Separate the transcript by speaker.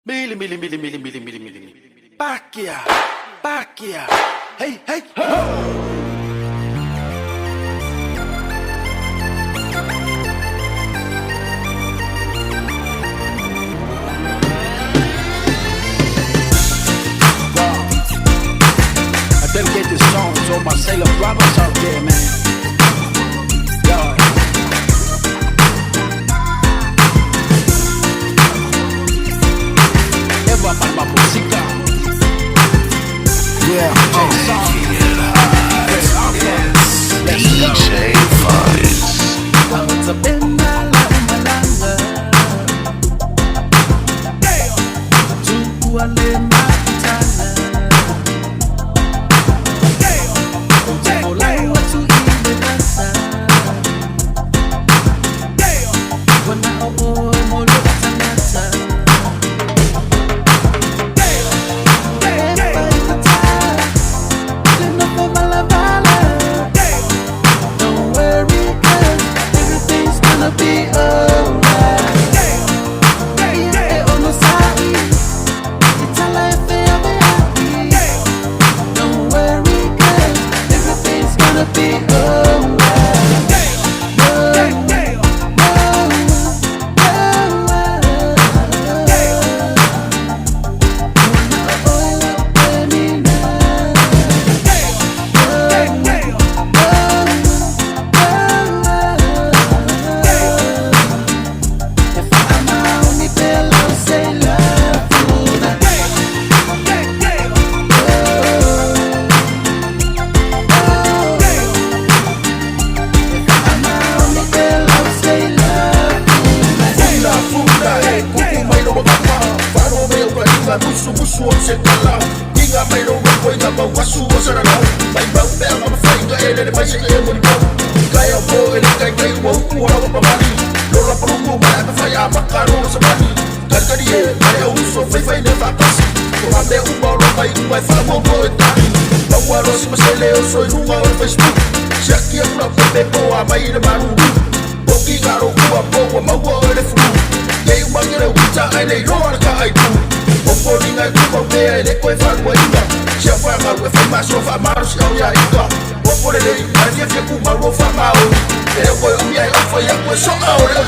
Speaker 1: Mili. Pakia. Hey, ho. I dedicate this song to all my sailor brothers out there, man. Yo. Eva para música. Yeah,
Speaker 2: DJ Fuzz.
Speaker 3: Utapenda Mpumalanga tuwale makutana Mola watu ile basa wana molo tanata Don't worry, 'cause everything's gonna be alright. Yeah, on the side, it's a life ever happy. Don't worry, 'cause everything's gonna be alright.
Speaker 2: Musu sekala Inga mai no ko inga ba wasu wasara no mai ba be ma fa inga ele mai se e mo ko kai o bo ele kai wo ku wa ba mani lo la pro ku ba ka fa ya makaro sa mani kari e mai o so fai ne fa pasi ko ande u ba lo mai ku fa mo ko tani ba wa lo si masele o so i runga o Facebook shaki e na pe po a mai de maru o ki garo ku a po ma wo ele fu ye u mangere u ta ai nei ro ka ai tu Oporina kuko bea ele koe whanua inga Sia whanga ue whaimaso whamaro si au ia inga Opore lei, mai fia ku mauro whamao E koe umi ai ofa ia koe so au reo